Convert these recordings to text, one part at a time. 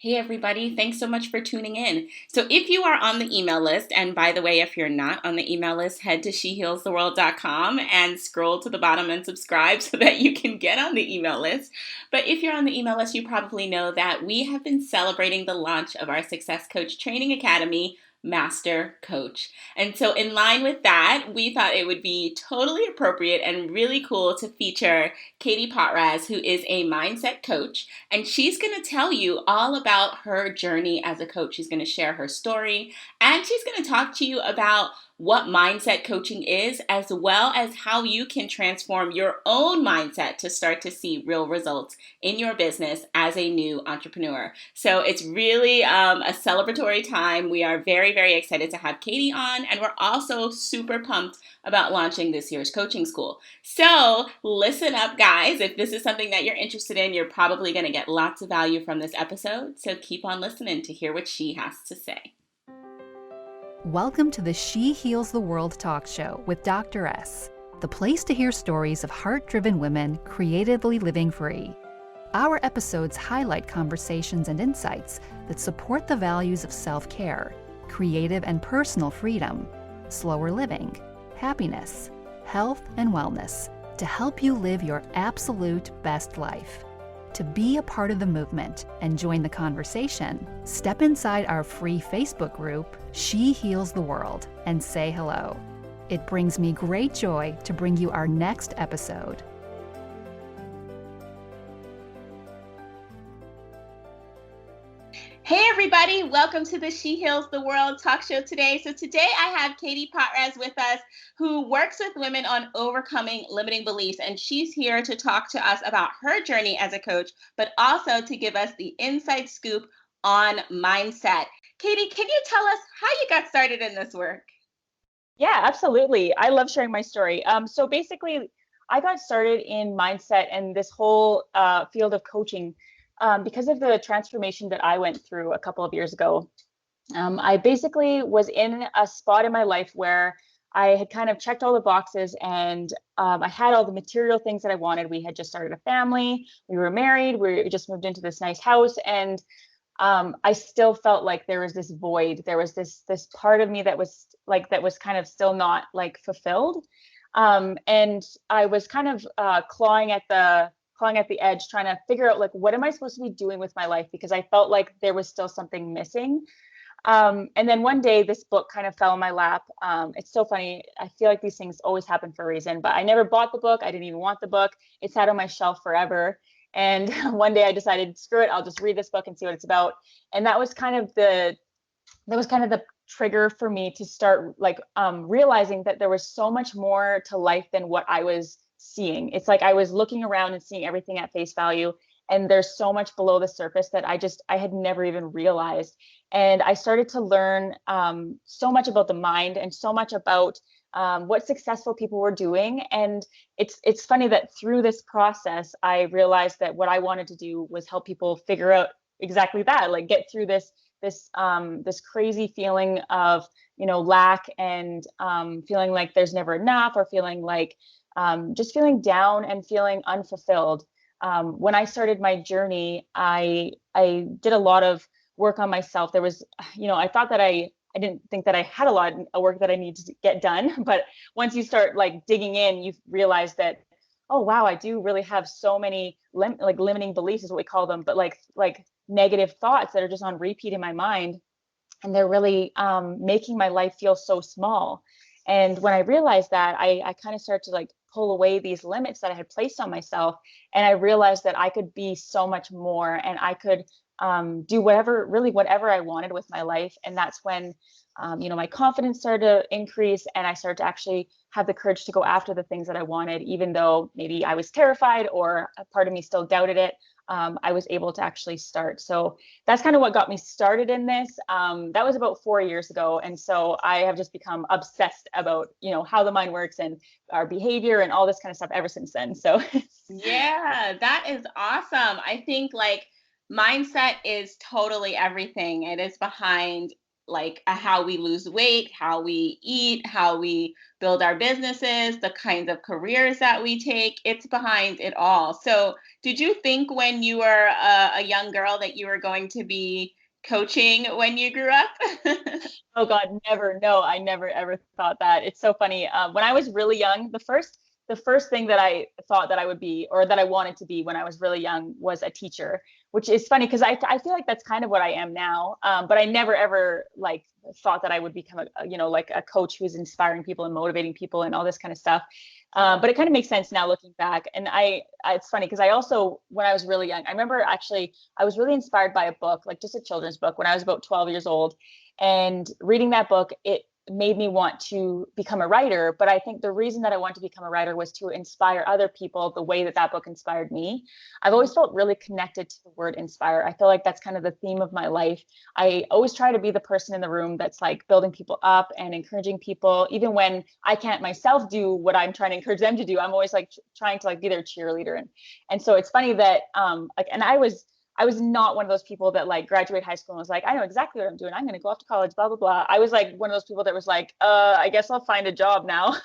Hey, everybody. Thanks so much for tuning in. So, if you are on the email list, and by the way, if you're not on the email list, head to shehealstheworld.com and scroll to the bottom and subscribe so that you can get on the email list. But if you're on the email list, you probably know that we have been celebrating the launch of our Success Coach Training Academy. Master Coach. And so, in line with that, we thought it would be totally appropriate and really cool to feature Katie Potratz, who is a mindset coach, and she's going to tell you all about her journey as a coach. She's going to share her story, and she's going to talk to you about what mindset coaching is, as well as how you can transform your own mindset to start to see real results in your business as a new entrepreneur. So it's really a celebratory time. We are very, very excited to have Katie on, and we're also super pumped about launching this year's coaching school. So listen up, guys. If this is something that you're interested in, you're probably going to get lots of value from this episode. So keep on listening to hear what she has to say. Welcome to the She Heals the World talk show with Dr.S, the place to hear stories of heart-driven women creatively living free. Our episodes highlight conversations and insights that support the values of self-care, creative and personal freedom, slower living, happiness, health, and wellness to help you live your absolute best life. To be a part of the movement and join the conversation, step inside our free Facebook group, She Heals the World, and say hello. It brings me great joy to bring you our next episode. Hey everybody, welcome to the She Heals the World talk show today. So today I have Katie Potratz with us, who works with women on overcoming limiting beliefs, and she's here to talk to us about her journey as a coach, but also to give us the inside scoop on mindset. Katie, can you tell us how you got started in this work? Yeah, absolutely. I love sharing my story. So basically, I got started in mindset and this whole field of coaching because of the transformation that I went through a couple of years ago. I basically was in a spot in my life where I had kind of checked all the boxes and I had all the material things that I wanted. We had just started a family, we were married, we just moved into this nice house, and I still felt like there was this void. There was this part of me that was kind of still not like fulfilled. And I was kind of clawing at the edge, trying to figure out like what am I supposed to be doing with my life, because I felt like there was still something missing. And then one day this book kind of fell in my lap. It's so funny. I feel like these things always happen for a reason, but I never bought the book. I didn't even want the book. It sat on my shelf forever. And one day I decided, screw it, I'll just read this book and see what it's about. And that was kind of the trigger for me to start like realizing that there was so much more to life than what I was seeing. It's like I was looking around and seeing everything at face value, and there's so much below the surface that I had never even realized. And I started to learn so much about the mind and so much about what successful people were doing. And it's funny that through this process, I realized that what I wanted to do was help people figure out exactly that, like get through this crazy feeling of, lack and feeling like there's never enough, or feeling like just feeling down and feeling unfulfilled. When I started my journey, I did a lot of work on myself. There was, I thought that I didn't think that I had a lot of work that I needed to get done. But once you start like digging in, you realize that, oh, wow, I do really have so many limiting beliefs is what we call them, but like negative thoughts that are just on repeat in my mind. And they're really making my life feel so small. And when I realized that, I kind of started to like pull away these limits that I had placed on myself. And I realized that I could be so much more, and I could do whatever I wanted with my life. And that's when, my confidence started to increase, and I started to actually have the courage to go after the things that I wanted, even though maybe I was terrified or a part of me still doubted it. I was able to actually start. So that's kind of what got me started in this. That was about 4 years ago. And so I have just become obsessed about, how the mind works and our behavior and all this kind of stuff ever since then. So Yeah, that is awesome. I think like mindset is totally everything. It is behind like how we lose weight, how we eat, how we build our businesses, the kinds of careers that we take. It's behind it all. So, did you think when you were a young girl that you were going to be coaching when you grew up? Oh God, never. No, I never ever thought that. It's so funny. When I was really young, the first thing that I thought that I would be, or that I wanted to be when I was really young, was a teacher, which is funny because I feel like that's kind of what I am now. But I never ever like thought that I would become like a coach who's inspiring people and motivating people and all this kind of stuff. But it kind of makes sense now looking back. And it's funny because I also, when I was really young, I remember actually I was really inspired by a book, like just a children's book, when I was about 12 years old. And reading that book, it made me want to become a writer. But I think the reason that I wanted to become a writer was to inspire other people the way that that book inspired me. I've always felt really connected to the word inspire. I feel like that's kind of the theme of my life. I always try to be the person in the room that's like building people up and encouraging people, even when I can't myself do what I'm trying to encourage them to do. I'm always like trying to like be their cheerleader. And so it's funny that and I was not one of those people that like graduate high school and was like, I know exactly what I'm doing. I'm going to go off to college, blah, blah, blah. I was like one of those people that was like, I guess I'll find a job now.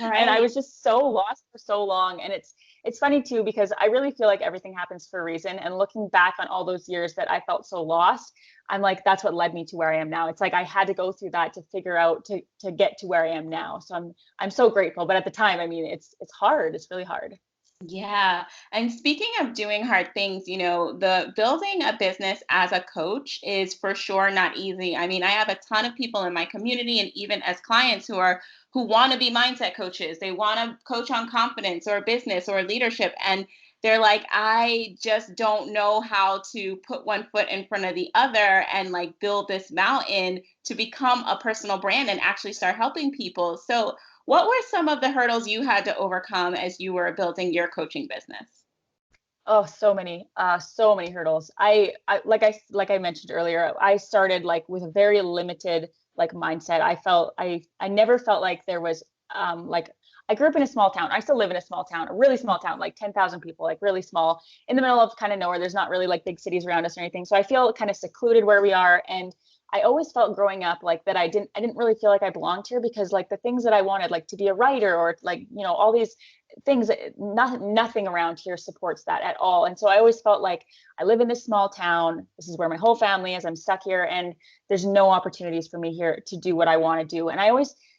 And I Right. was just so lost for so long. And it's funny too, because I really feel like everything happens for a reason. And looking back on all those years that I felt so lost, I'm like, that's what led me to where I am now. It's like I had to go through that to figure out to get to where I am now. So I'm so grateful. But at the time, I mean, it's hard. It's really hard. Yeah. And speaking of doing hard things, the building a business as a coach is for sure not easy. I mean, I have a ton of people in my community and even as clients who want to be mindset coaches. They want to coach on confidence or business or leadership, and they're like, I just don't know how to put one foot in front of the other and like build this mountain to become a personal brand and actually start helping people. So, what were some of the hurdles you had to overcome as you were building your coaching business? Oh, so many hurdles. Like I mentioned earlier, I started like with a very limited like mindset. I never felt like there was like I grew up in a small town. I still live in a small town, a really small town, like 10,000 people, like really small, in the middle of kind of nowhere. There's not really like big cities around us or anything. So I feel kind of secluded where we are. And I always felt growing up like that I didn't really feel like I belonged here because like the things that I wanted, like to be a writer or like, all these things, nothing around here supports that at all. And so I always felt like I live in this small town. This is where my whole family is. I'm stuck here and there's no opportunities for me here to do what I want to do. And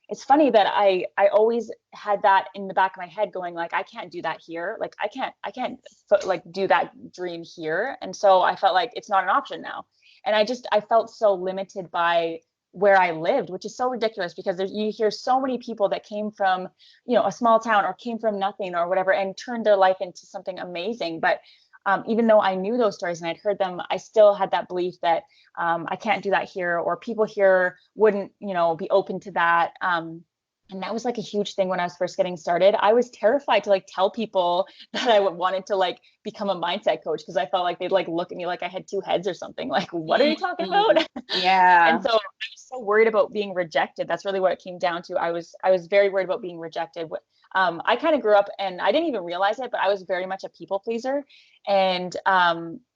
it's funny that I always had that in the back of my head going like, I can't do that here. Like I can't like do that dream here. And so I felt like it's not an option now. And I felt so limited by where I lived, which is so ridiculous because you hear so many people that came from, a small town or came from nothing or whatever and turned their life into something amazing. But even though I knew those stories and I'd heard them, I still had that belief that I can't do that here, or people here wouldn't, be open to that. And that was like a huge thing when I was first getting started. I was terrified to like tell people that I wanted to like become a mindset coach because I felt like they'd like look at me like I had two heads or something. Like, what are you talking Mhm. about? And Yeah. so I was so worried about being rejected. That's really what it came down to. I was very worried about being rejected. I kind of grew up and I didn't even realize it, but I was very much a people pleaser. And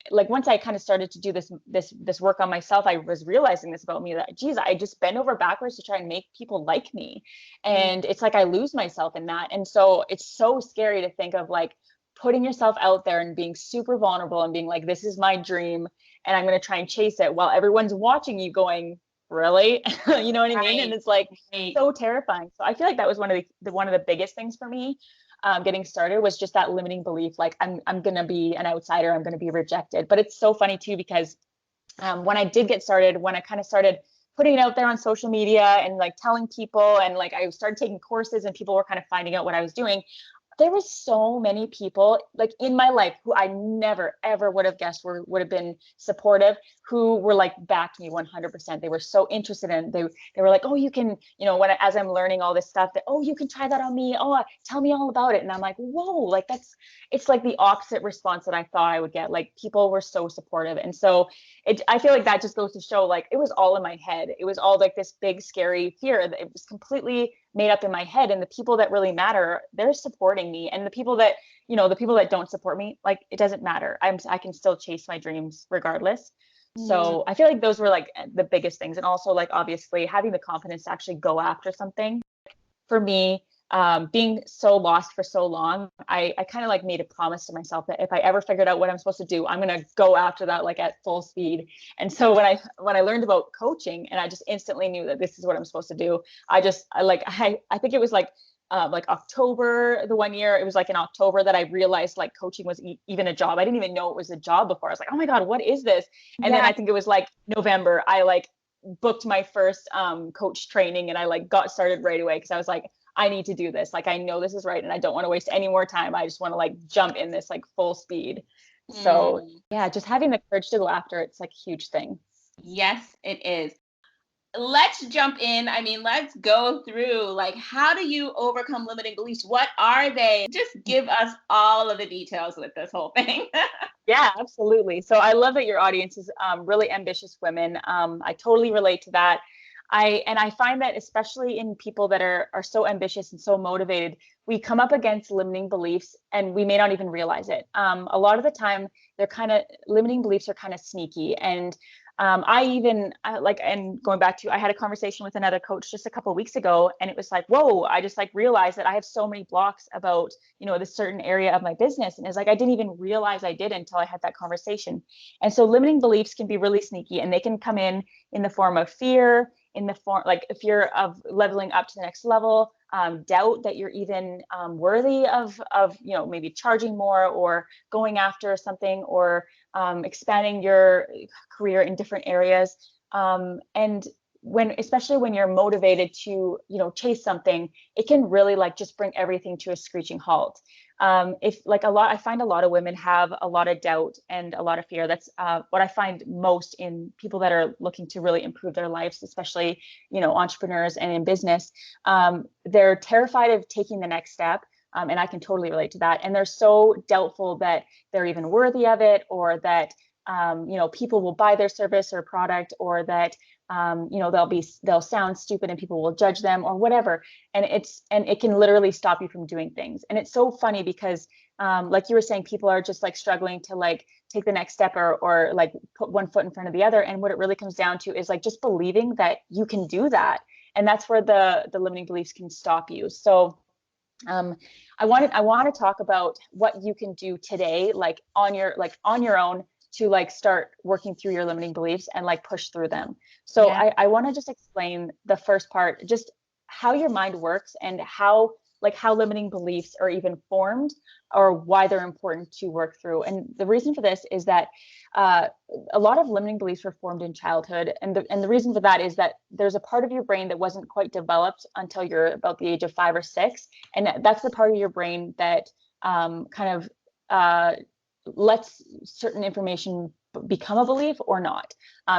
like once I kind of started to do this work on myself, I was realizing this about me that, geez, I just bend over backwards to try and make people like me. Mm. And it's like I lose myself in that. And so it's so scary to think of like putting yourself out there and being super vulnerable and being like, this is my dream and I'm going to try and chase it while everyone's watching you going, really? You know what I mean? And Right. it's like Right. so terrifying. So I feel like that was one of the biggest things for me getting started was just that limiting belief, like I'm gonna be an outsider, I'm gonna be rejected. But it's so funny too because when I did get started, when I kind of started putting it out there on social media and like telling people, and like I started taking courses, and people were kind of finding out what I was doing, there was so many people like in my life who I never ever would have guessed would have been supportive, who were like backed me 100%. They were so interested in, they were like, oh, you can, as I'm learning all this stuff, that, oh, you can try that on me, oh, tell me all about it. And I'm like, whoa, like it's like the opposite response that I thought I would get. Like people were so supportive. And so I feel like that just goes to show like it was all in my head. It was all like this big scary fear that it was completely made up in my head. And the people that really matter, they're supporting me. And the people that don't support me, like it doesn't matter. I can still chase my dreams regardless. So I feel like those were like the biggest things. And also like obviously having the confidence to actually go after something. For me, being so lost for so long, I kind of like made a promise to myself that if I ever figured out what I'm supposed to do, I'm gonna go after that like at full speed. And so when I learned about coaching, and I just instantly knew that this is what I'm supposed to do, I think it was like October the one year. It was like in October that I realized like coaching was even a job. I didn't even know it was a job before. I was like, oh my God, what is this? And then Yeah. I think it was like November, I like booked my first coach training, and I like got started right away because I was like, I need to do this. Like, I know this is right, and I don't want to waste any more time. I just want to like jump in this like full speed. So Mm. yeah, just having the courage to go after it's like a huge thing. Yes, it is. Let's jump in. I mean, let's go through like, how do you overcome limiting beliefs? What are they? Just give us all of the details with this whole thing. Yeah, absolutely. So I love that your audience is really ambitious women. I totally relate to that. I find that especially in people that are so ambitious and so motivated, we come up against limiting beliefs and we may not even realize it. A lot of the time, they're kind of limiting beliefs are kind of sneaky. And and going back to, I had a conversation with another coach just a couple of weeks ago, and it was like, whoa, I just like realized that I have so many blocks about, this certain area of my business. And it's like, I didn't even realize I did until I had that conversation. And so limiting beliefs can be really sneaky, and they can come in the form of fear, in the form like fear of leveling up to the next level, doubt that you're even worthy of maybe charging more or going after something, or expanding your career in different areas. And especially when you're motivated to, chase something, it can really like just bring everything to a screeching halt. If like I find a lot of women have a lot of doubt and a lot of fear. That's what I find most in people that are looking to really improve their lives, especially, entrepreneurs and in business. They're terrified of taking the next step. And I can totally relate to that. And they're so doubtful that they're even worthy of it, or that people will buy their service or product, or that they'll sound stupid and people will judge them or whatever. And it can literally stop you from doing things. And it's so funny because like you were saying, people are just like struggling to like take the next step, or like put one foot in front of the other. And what it really comes down to is like just believing that you can do that. And that's where the limiting beliefs can stop you. So I want to talk about what you can do today, like on your own, to like start working through your limiting beliefs and like push through them. So Yeah. I want to just explain the first part, just how your mind works, and how limiting beliefs are even formed, or why they're important to work through. And the reason for this is that uh, a lot of limiting beliefs were formed in childhood. And the reason for that is that there's a part of your brain that wasn't quite developed until you're about the age of 5 or 6. And that's the part of your brain that kind of lets certain information become a belief or not.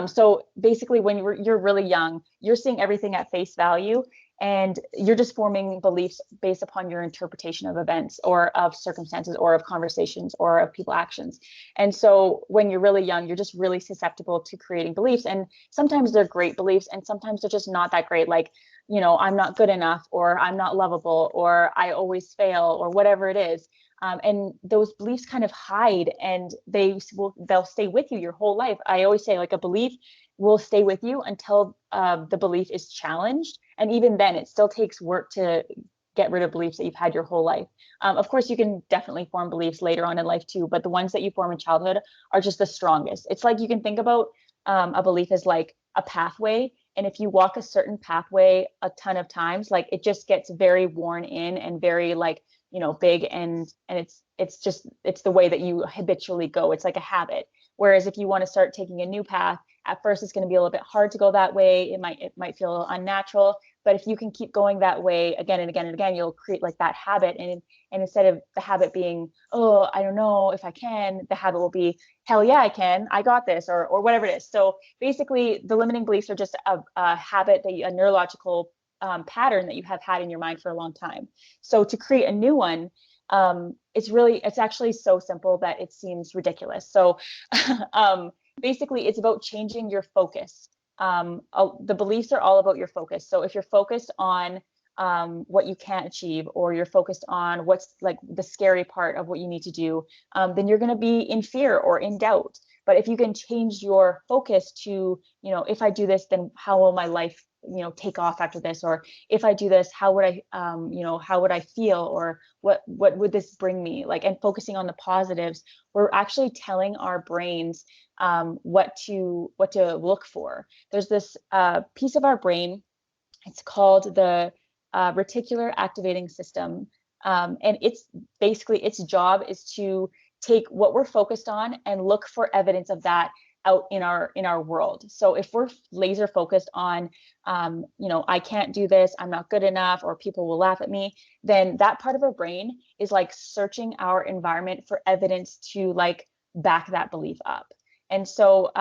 So basically, when you're really young, you're seeing everything at face value, and you're just forming beliefs based upon your interpretation of events, or of circumstances, or of conversations, or of people actions. And so when you're really young, you're just really susceptible to creating beliefs. And sometimes they're great beliefs, and sometimes they're just not that great. Like, I'm not good enough, or I'm not lovable, or I always fail, or whatever it is. And those beliefs kind of hide, and they'll stay with you your whole life. I always say, like, a belief will stay with you until the belief is challenged. And even then, it still takes work to get rid of beliefs that you've had your whole life. Of course, you can definitely form beliefs later on in life too, but the ones that you form in childhood are just the strongest. It's like you can think about a belief as like a pathway. And if you walk a certain pathway a ton of times, like it just gets very worn in and very like, big, and it's the way that you habitually go. It's like a habit. Whereas if you want to start taking a new path, at first it's going to be a little bit hard to go that way. It might feel unnatural, but if you can keep going that way again and again and again, you'll create like that habit. And instead of the habit being, oh, I don't know if I can, the habit will be, hell yeah, I can, I got this, or whatever it is. So basically, the limiting beliefs are just a habit, a neurological pattern that you have had in your mind for a long time. So to create a new one, it's actually so simple that it seems ridiculous. So basically, it's about changing your focus. The beliefs are all about your focus. So if you're focused on what you can't achieve, or you're focused on what's like the scary part of what you need to do, then you're going to be in fear or in doubt. But if you can change your focus to, if I do this, then how will my life, take off after this? Or if I do this, how would I, how would I feel? Or what would this bring me? Like, and focusing on the positives, we're actually telling our brains what to look for. There's this piece of our brain. It's called the reticular activating system. And it's basically, its job is to take what we're focused on and look for evidence of that out in our world. So if we're laser focused on, I can't do this, I'm not good enough, or people will laugh at me, then that part of our brain is like searching our environment for evidence to like back that belief up. And so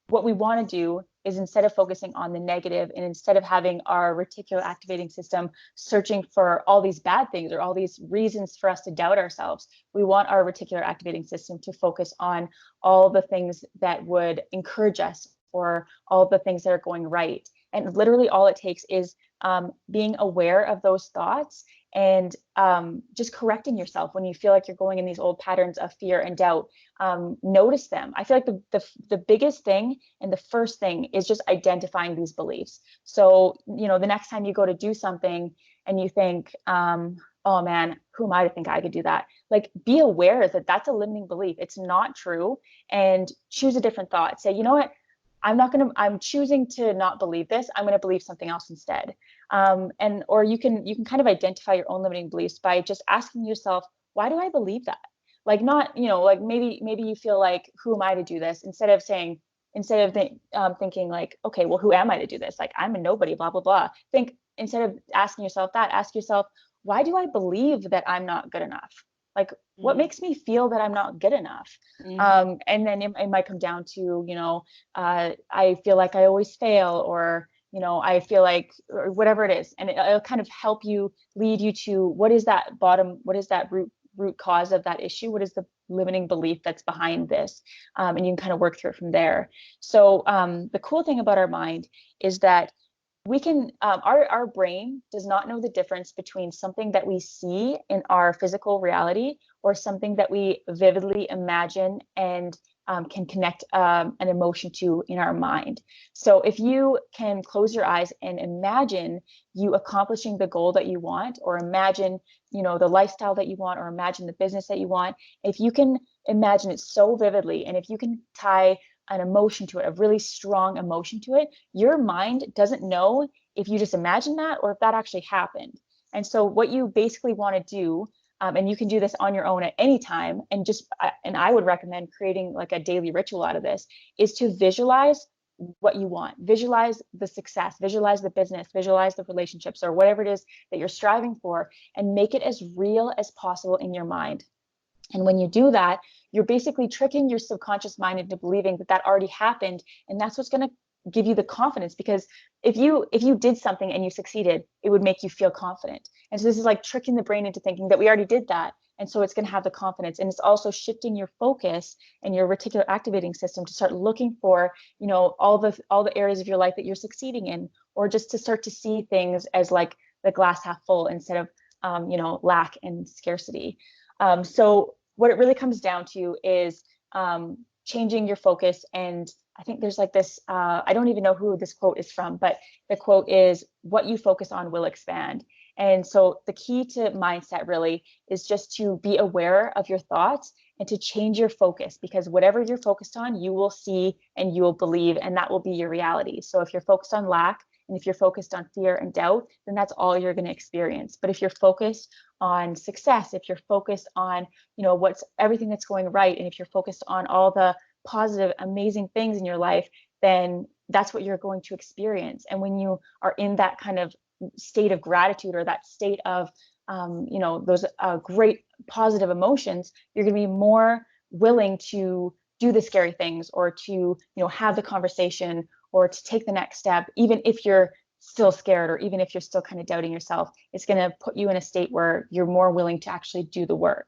what we want to do is, instead of focusing on the negative, and instead of having our reticular activating system searching for all these bad things or all these reasons for us to doubt ourselves, we want our reticular activating system to focus on all the things that would encourage us, or all the things that are going right. And literally all it takes is being aware of those thoughts, and just correcting yourself when you feel like you're going in these old patterns of fear and doubt. Notice them. I feel like the biggest thing and the first thing is just identifying these beliefs. So, the next time you go to do something and you think, oh man, who am I to think I could do that? Like, be aware that that's a limiting belief. It's not true, and choose a different thought. Say, you know what? I'm choosing to not believe this. I'm going to believe something else instead. Or you can kind of identify your own limiting beliefs by just asking yourself, why do I believe that? Like, not, like maybe you feel like, who am I to do this? Instead of thinking like, okay, well, who am I to do this? Like, I'm a nobody, blah, blah, blah. Instead of asking yourself that, ask yourself, why do I believe that I'm not good enough? Like, what makes me feel that I'm not good enough? And then it might come down to, I feel like I always fail, or, I feel like, or whatever it is. And it'll kind of help you, lead you to what is that root cause of that issue? What is the limiting belief that's behind this? And you can kind of work through it from there. So the cool thing about our mind is that we can, our brain does not know the difference between something that we see in our physical reality, or something that we vividly imagine and can connect an emotion to in our mind. So if you can close your eyes and imagine you accomplishing the goal that you want, or imagine, the lifestyle that you want, or imagine the business that you want, if you can imagine it so vividly, and if you can tie an emotion to it, a really strong emotion to it, your mind doesn't know if you just imagine that or if that actually happened. And so what you basically want to do, and you can do this on your own at any time, and I would recommend creating like a daily ritual out of this, is to visualize what you want. Visualize the success, visualize the business, visualize the relationships, or whatever it is that you're striving for, and make it as real as possible in your mind. And when you do that, you're basically tricking your subconscious mind into believing that that already happened. And that's what's going to give you the confidence, because if you did something and you succeeded, it would make you feel confident. And so this is like tricking the brain into thinking that we already did that. And so it's going to have the confidence. And it's also shifting your focus and your reticular activating system to start looking for, all the areas of your life that you're succeeding in, or just to start to see things as like the glass half full, instead of, lack and scarcity. So what it really comes down to is changing your focus. And I think there's like this, I don't even know who this quote is from, but the quote is, what you focus on will expand. And so the key to mindset really is just to be aware of your thoughts and to change your focus, because whatever you're focused on, you will see and you will believe, and that will be your reality. So if you're focused on lack, and if you're focused on fear and doubt, then that's all you're going to experience. But if you're focused on success, if you're focused on, what's everything that's going right, and if you're focused on all the positive, amazing things in your life, then that's what you're going to experience. And when you are in that kind of state of gratitude, or that state of, those great positive emotions, you're going to be more willing to do the scary things, or to, have the conversation, or to take the next step, even if you're still scared, or even if you're still kind of doubting yourself. It's going to put you in a state where you're more willing to actually do the work.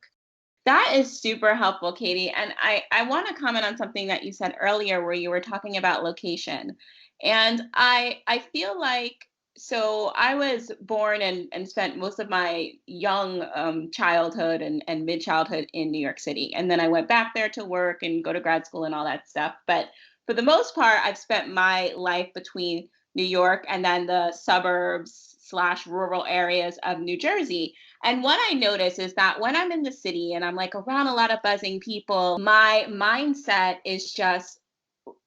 That is super helpful, Katie. And I want to comment on something that you said earlier, where you were talking about location. And I feel like So I was born and spent most of my young childhood and mid childhood in New York City. And then I went back there to work and go to grad school and all that stuff. But for the most part, I've spent my life between New York and then the suburbs slash rural areas of New Jersey. And what I notice is that when I'm in the city and I'm like around a lot of buzzing people, my mindset is just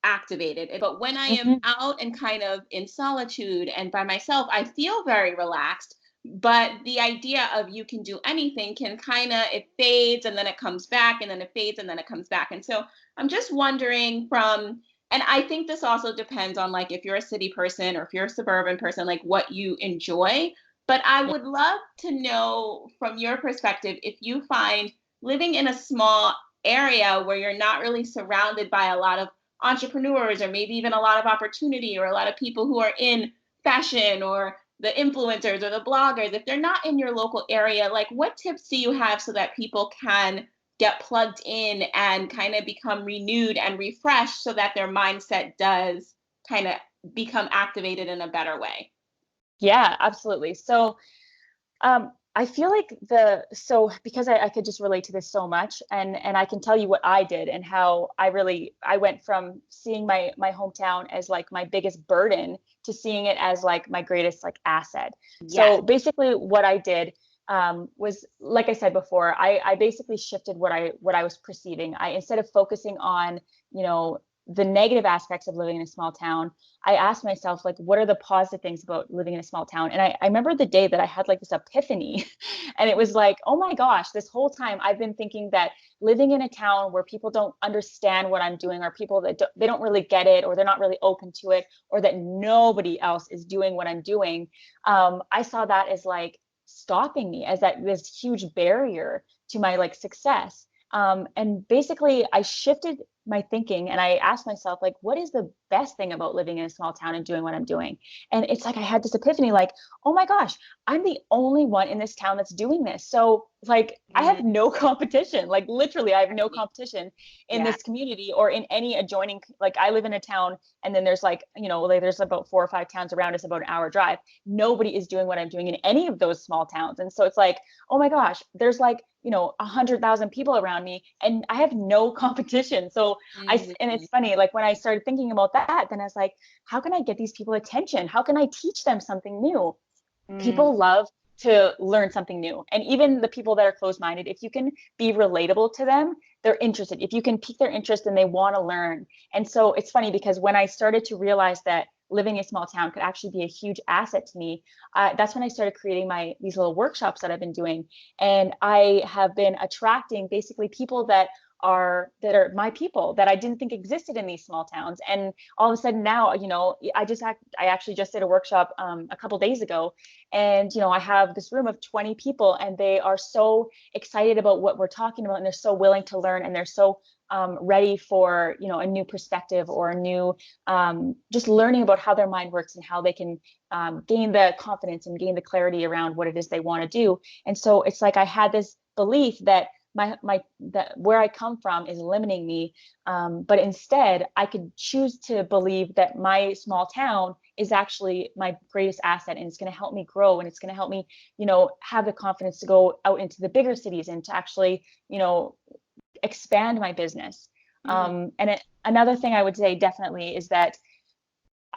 activated. But when I am Hmm. out and kind of in solitude and by myself, I feel very relaxed. But the idea of you can do anything can kind of, it fades and then it comes back and then it fades and then it comes back. And so I'm just wondering and I think this also depends on like if you're a city person or if you're a suburban person, like what you enjoy. But I Yeah. would love to know from your perspective if you find living in a small area where you're not really surrounded by a lot of entrepreneurs or maybe even a lot of opportunity or a lot of people who are in fashion or the influencers or the bloggers, if they're not in your local area, like what tips do you have so that people can get plugged in and kind of become renewed and refreshed so that their mindset does kind of become activated in a better way? Yeah, absolutely. So I feel like because I could just relate to this so much, and I can tell you what I did and how I went from seeing my hometown as like my biggest burden to seeing it as like my greatest like asset. Yes. So basically what I did was, like I said before, I basically shifted what I was perceiving. I, instead of focusing on, you know, the negative aspects of living in a small town, I asked myself, like, what are the positive things about living in a small town? And I remember the day that I had like this epiphany. And it was like, oh my gosh, this whole time I've been thinking that living in a town where people don't understand what I'm doing, or people that they don't really get it, or they're not really open to it, or that nobody else is doing what I'm doing, I saw that as like stopping me, as that this huge barrier to my like success. And basically, I shifted my thinking and I asked myself, like, what is the best thing about living in a small town and doing what I'm doing? And it's like I had this epiphany, like, oh my gosh, I'm the only one in this town that's doing this. So, like, I have Mm, no competition. Like, literally, I have no right. competition in Yeah. this community or in any adjoining. Like, I live in a town, and then there's like, you know, like there's about 4 or 5 towns around us, about an hour drive. Nobody is doing what I'm doing in any of those small towns. And so it's like, oh my gosh, there's like, you know, 100,000 people around me, and I have no competition. So and Mhm. it's funny, like when I started thinking about that, then I was like, how can I get these people attention? How can I teach them something new? Mm, People love to learn something new. And even the people that are closed minded, if you can be relatable to them, they're interested. If you can pique their interest and they want to learn. And so it's funny because when I started to realize that living in a small town could actually be a huge asset to me, that's when I started creating these little workshops that I've been doing. And I have been attracting basically people that are my people that I didn't think existed in these small towns. And all of a sudden now, you know, I actually just did a workshop a couple days ago, and you know, I have this room of 20 people, and they are so excited about what we're talking about, and they're so willing to learn, and they're so ready for, you know, a new perspective or a new just learning about how their mind works and how they can gain the confidence and gain the clarity around what it is they want to do. And so it's like I had this belief that my that where I come from is limiting me, but instead I could choose to believe that my small town is actually my greatest asset, and it's going to help me grow, and it's going to help me, you know, have the confidence to go out into the bigger cities and to actually, you know, expand my business. mhm. Another thing I would say definitely is that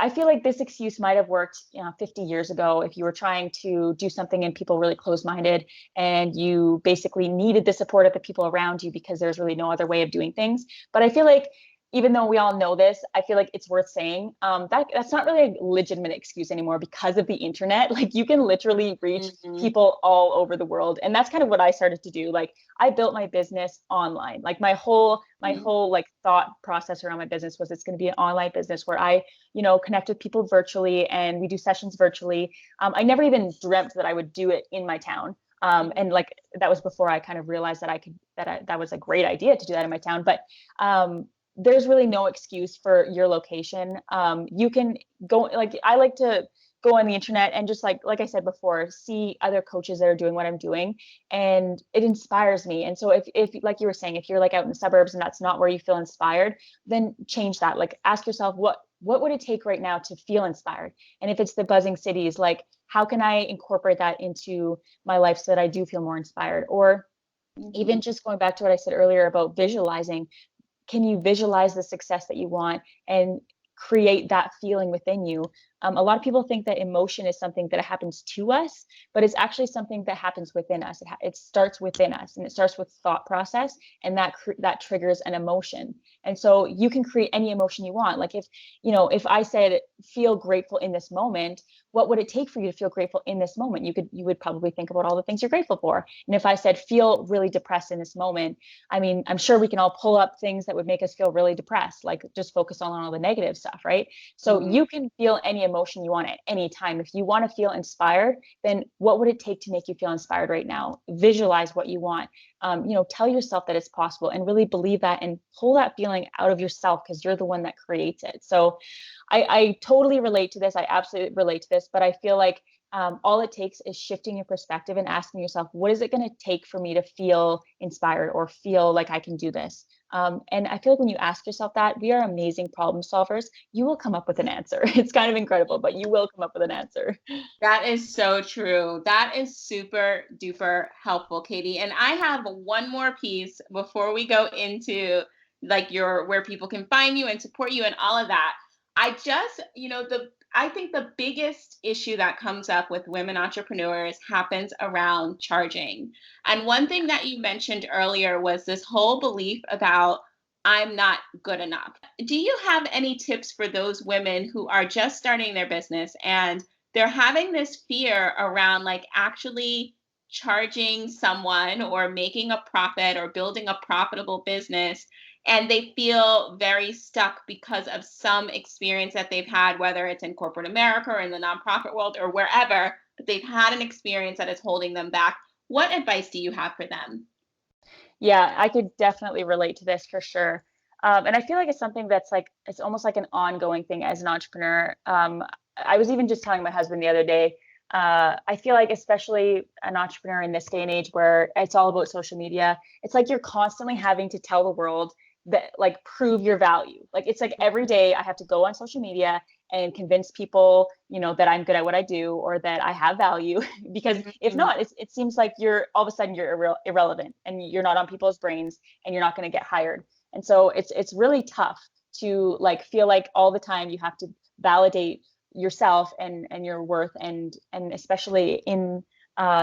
I feel like this excuse might have worked, you know, 50 years ago if you were trying to do something and people really closed-minded, and you basically needed the support of the people around you because there's really no other way of doing things. But I feel like even though we all know this, I feel like it's worth saying that that's not really a legitimate excuse anymore because of the internet. Like you can literally reach Mhm. people all over the world, and that's kind of what I started to do. Like I built my business online. Like my whole like thought process around my business was it's going to be an online business where I, you know, connect with people virtually and we do sessions virtually. I never even dreamt that I would do it in my town. And like that was before I kind of realized that that was a great idea to do that in my town. But there's really no excuse for your location. You can go, like I like to go on the internet and just like I said before, see other coaches that are doing what I'm doing, and it inspires me. And so if like you were saying, if you're like out in the suburbs and that's not where you feel inspired, then change that. Like ask yourself, what would it take right now to feel inspired? And if it's the buzzing cities, like, how can I incorporate that into my life so that I do feel more inspired? Or even just going back to what I said earlier about visualizing, can you visualize the success that you want and create that feeling within you? A lot of people think that emotion is something that happens to us, but it's actually something that happens within us. It starts within us, and it starts with thought process, and that triggers an emotion. And so you can create any emotion you want. Like, if I said feel grateful in this moment, what would it take for you to feel grateful in this moment? You would probably think about all the things you're grateful for. And if I said feel really depressed in this moment, I mean, I'm sure we can all pull up things that would make us feel really depressed, like just focus on all the negative stuff, right? So you can feel any emotion you want at any time. If you want to feel inspired, then what would it take to make you feel inspired right now? Visualize what you want. Tell yourself that it's possible, and really believe that, and pull that feeling out of yourself, because you're the one that creates it. So I totally relate to this. I absolutely relate to this, but I feel like all it takes is shifting your perspective and asking yourself, what is it going to take for me to feel inspired or feel like I can do this? And I feel like when you ask yourself that, we are amazing problem solvers. You will come up with an answer. It's kind of incredible, but you will come up with an answer. That is so true. That is super duper helpful, Katie. And I have one more piece before we go into like where people can find you and support you and all of that. I just, I think the biggest issue that comes up with women entrepreneurs happens around charging. And one thing that you mentioned earlier was this whole belief about I'm not good enough. Do you have any tips for those women who are just starting their business and they're having this fear around like actually charging someone or making a profit or building a profitable business, and they feel very stuck because of some experience that they've had, whether it's in corporate America or in the nonprofit world or wherever, but they've had an experience that is holding them back? What advice do you have for them? Yeah, I could definitely relate to this for sure. And I feel like it's something that's like, it's almost like an ongoing thing as an entrepreneur. I was even just telling my husband the other day, I feel like, especially an entrepreneur in this day and age where it's all about social media, it's like you're constantly having to tell the world that, like, prove your value. Like, it's like every day I have to go on social media and convince people, that I'm good at what I do, or that I have value. Because if not, it seems like you're all of a sudden you're irrelevant, and you're not on people's brains, and you're not going to get hired. And so it's really tough to like feel like all the time you have to validate yourself and your worth, and especially in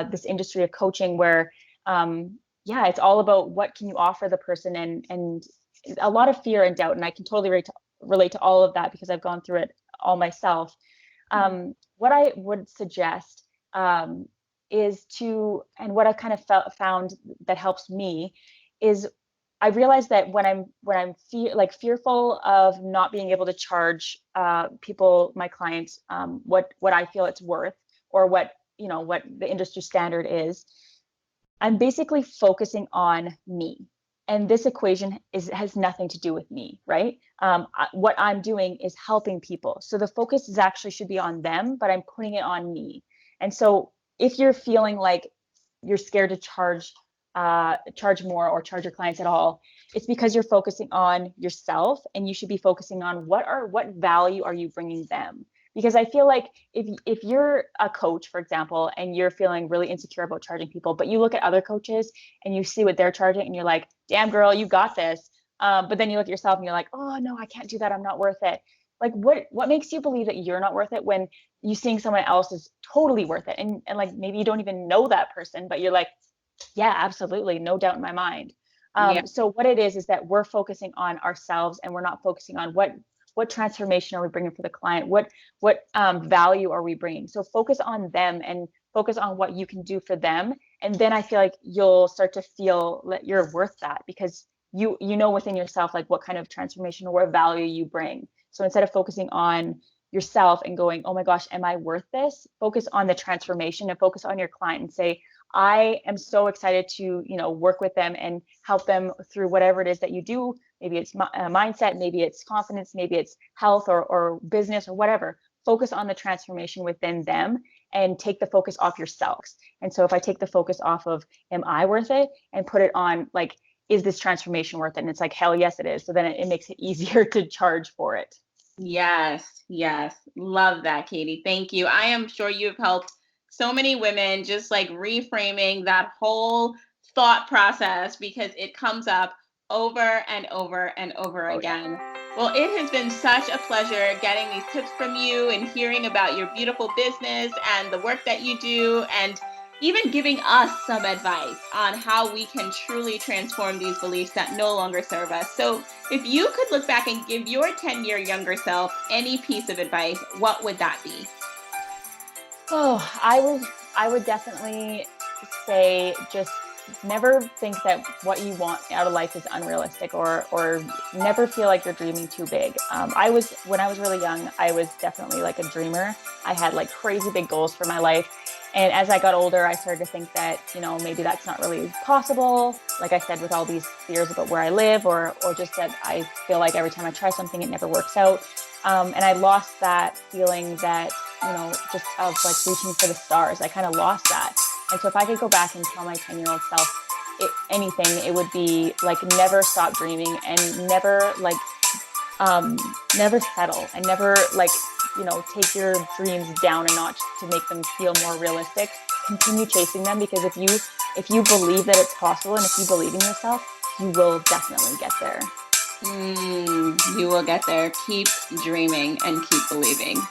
this industry of coaching where it's all about what can you offer the person, and a lot of fear and doubt. And I can totally relate to all of that because I've gone through it all myself. What I would suggest is and what I've kind of found that helps me is, I realized that when I'm fearful of not being able to charge people, my clients, what I feel it's worth, or what the industry standard is, I'm basically focusing on me. And this equation has nothing to do with me, right? What I'm doing is helping people. So the focus should be on them, but I'm putting it on me. And so if you're feeling like you're scared to charge more or charge your clients at all, it's because you're focusing on yourself, and you should be focusing on what value are you bringing them. Because I feel like if you're a coach, for example, and you're feeling really insecure about charging people, but you look at other coaches and you see what they're charging, and you're like, damn girl, you got this. But then you look at yourself and you're like, oh no, I can't do that. I'm not worth it. Like, what makes you believe that you're not worth it when you seeing someone else is totally worth it? And like, maybe you don't even know that person, but you're like, yeah, absolutely, no doubt in my mind. So what it is that we're focusing on ourselves, and we're not focusing on what transformation are we bringing for the client? What value are we bringing? So focus on them, and focus on what you can do for them. And then I feel like you'll start to feel that you're worth that, because you know within yourself, like, what kind of transformation or what value you bring. So instead of focusing on yourself and going, oh my gosh, am I worth this? Focus on the transformation, and focus on your client, and say, I am so excited to, work with them and help them through whatever it is that you do. Maybe it's mindset, maybe it's confidence, maybe it's health or business or whatever. Focus on the transformation within them, and take the focus off yourselves. And so if I take the focus off of, am I worth it, and put it on, like, is this transformation worth it? And it's like, hell yes, it is. So then it makes it easier to charge for it. Yes, yes. Love that, Katie. Thank you. I am sure you've helped so many women just like reframing that whole thought process because it comes up over and over and over Oh yeah. again. Well, it has been such a pleasure getting these tips from you and hearing about your beautiful business and the work that you do, and even giving us some advice on how we can truly transform these beliefs that no longer serve us. So, if you could look back and give your 10-year younger self any piece of advice, what would that be? Oh, I would definitely say just never think that what you want out of life is unrealistic, or never feel like you're dreaming too big. I was when I was really young, I was definitely like a dreamer. I had like crazy big goals for my life. And as I got older, I started to think that, maybe that's not really possible. Like I said, with all these fears about where I live, or just that I feel like every time I try something, it never works out. And I lost that feeling that, just of like reaching for the stars. I kind of lost that. And so if I could go back and tell my 10-year-old self anything, it would be like never stop dreaming, and never settle, and never take your dreams down a notch to make them feel more realistic. Continue chasing them, because if you believe that it's possible, and if you believe in yourself, you will definitely get there. You will get there. Keep dreaming and keep believing.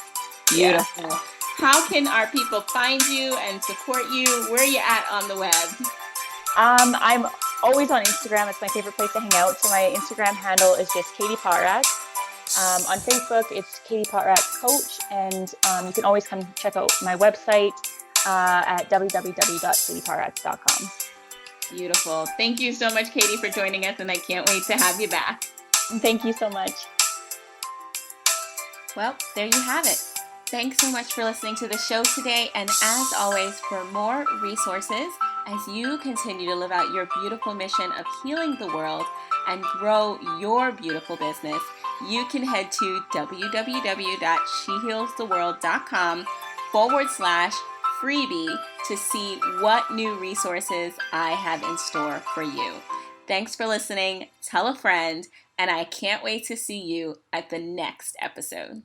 Yeah. Beautiful. How can our people find you and support you? Where are you at on the web? I'm always on Instagram. It's my favorite place to hang out. So my Instagram handle is just Katie Potratz. On Facebook, it's Katie Potratz Coach, and you can always come check out my website at www.katiepotratz.com. Beautiful. Thank you so much, Katie, for joining us, and I can't wait to have you back. Thank you so much. Well, there you have it. Thanks so much for listening to the show today. And as always, for more resources as you continue to live out your beautiful mission of healing the world and grow your beautiful business, you can head to www.shehealstheworld.com/freebie to see what new resources I have in store for you. Thanks for listening. Tell a friend, and I can't wait to see you at the next episode.